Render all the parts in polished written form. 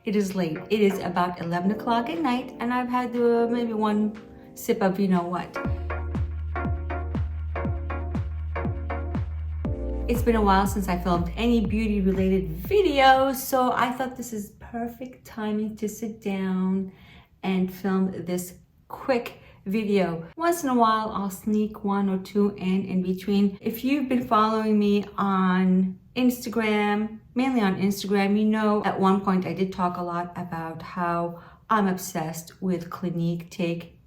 It is late. It is about 11 o'clock at night, and I've had maybe one sip of you know what. It's been a while since I filmed any beauty related videos, so I thought this is perfect timing to sit down and film this quick video. Once in a while, I'll sneak one or two in between. If you've been following me on Instagram, mainly on Instagram, you know at one point I did talk a lot about how I'm obsessed with Clinique Take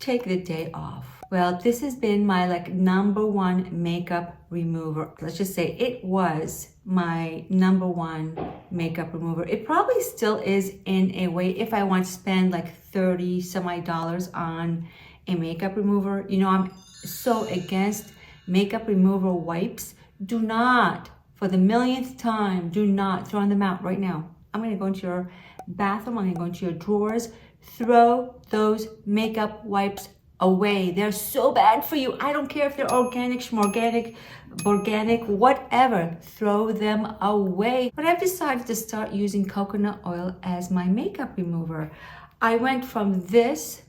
the Day Off. Well, this has been my number one makeup remover. Let's just say it was my number one makeup remover. It probably still is in a way if I want to spend like 30 some odd dollars on a makeup remover. You know, I'm so against makeup remover wipes. Do not, for the millionth time, do not throw them out right now. I'm gonna go into your bathroom, I'm gonna go into your drawers, throw those makeup wipes away. They're so bad for you. I don't care if they're organic, organic, whatever. Throw them away. But I've decided to start using coconut oil as my makeup remover. I went from this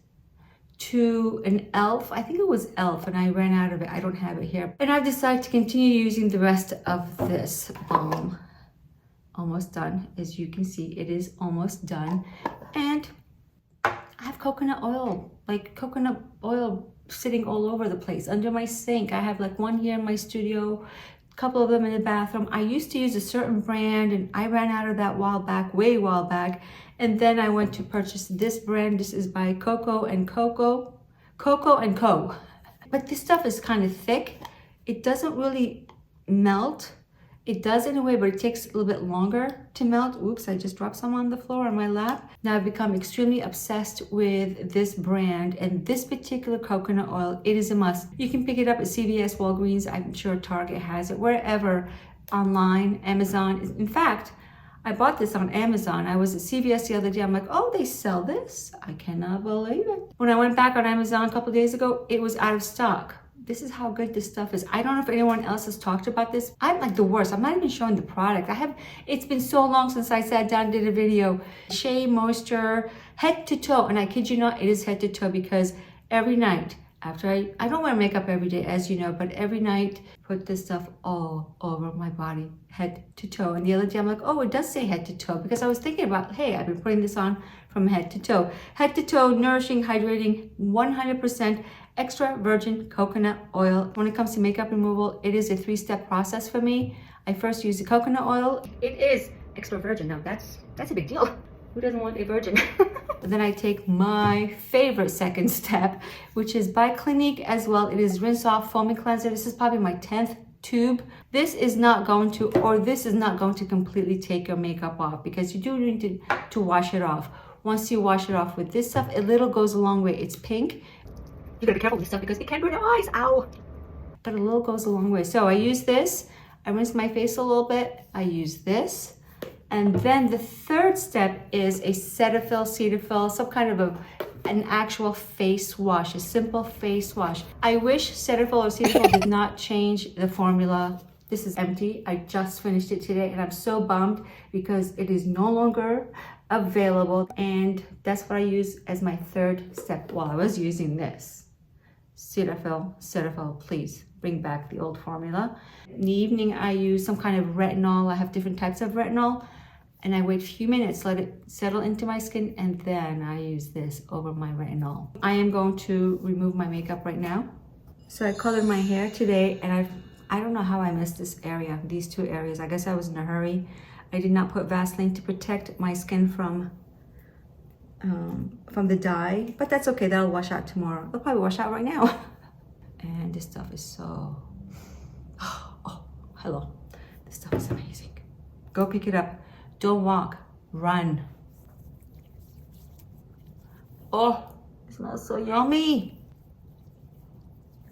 to an e.l.f. I think it was e.l.f. and I ran out of it. I don't have it here. And I've decided to continue using the rest of this balm. Almost done. As you can see, it is almost done. And I have coconut oil sitting all over the place under my sink. I have one here in my studio, a couple of them in the bathroom. I used to use a certain brand and I ran out of that way while back. And then I went to purchase this brand. This is by Coco & Co. But this stuff is kind of thick. It doesn't really melt. It does in a way, but it takes a little bit longer to melt. Oops, I just dropped some on the floor on my lap. Now I've become extremely obsessed with this brand and this particular coconut oil. It is a must. You can pick it up at CVS, Walgreens. I'm sure Target has it, wherever, online, Amazon. In fact, I bought this on Amazon. I was at CVS the other day. I'm like, oh, they sell this? I cannot believe it. When I went back on Amazon a couple of days ago, it was out of stock. This is how good this stuff is. I don't know if anyone else has talked about this. I'm like the worst. I'm not even showing the product. It's been so long since I sat down and did a video. Shea Moisture, head to toe. And I kid you not, it is head to toe because every night after I don't wear makeup every day, as you know, but every night put this stuff all over my body, head to toe. And the other day I'm like, oh, it does say head to toe because I was thinking about, hey, I've been putting this on from head to toe. Head to toe, nourishing, hydrating, 100% extra virgin coconut oil. When it comes to makeup removal, it is a 3-step process for me. I first use the coconut oil. It is extra virgin. Now that's a big deal. Who doesn't want a virgin? Then I take my favorite second step, which is by Clinique as well. It is rinse off foaming cleanser. This is probably my 10th tube. This is not going to completely take your makeup off because you do need to wash it off. Once you wash it off with this stuff, a little goes a long way. It's pink. You gotta be careful with this stuff because it can burn your eyes. Ow! But a little goes a long way. So I use this. I rinse my face a little bit. I use this. And then the third step is a Cetaphil, some kind of an actual face wash, a simple face wash. I wish Cetaphil or Cetaphil did not change the formula. This is empty. I just finished it today and I'm so bummed because it is no longer available. And that's what I use as my third step while I was using this. Cetaphil, please bring back the old formula. In the evening, I use some kind of retinol. I have different types of retinol. And I wait a few minutes, let it settle into my skin, and then I use this over my retinol. I am going to remove my makeup right now. So I colored my hair today, and I don't know how I missed this area, these two areas. I guess I was in a hurry. I did not put Vaseline to protect my skin from the dye, but that's okay. That'll wash out tomorrow. It'll probably wash out right now. And this stuff is so, oh, hello. This stuff is amazing. Go pick it up. Don't walk, run. Oh, it smells so yummy.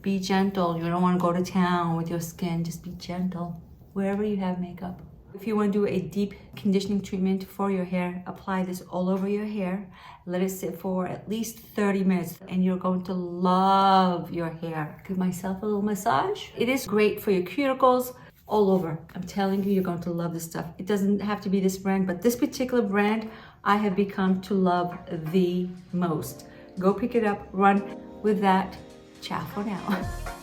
Be gentle. You don't want to go to town with your skin. Just be gentle wherever you have makeup. If you want to do a deep conditioning treatment for your hair, apply this all over your hair. Let it sit for at least 30 minutes and you're going to love your hair. Give myself a little massage. It is great for your cuticles. all over. I'm telling you, you're going to love this stuff. It doesn't have to be this brand, but this particular brand I have become to love the most. Go pick it up, run with that. Ciao for now.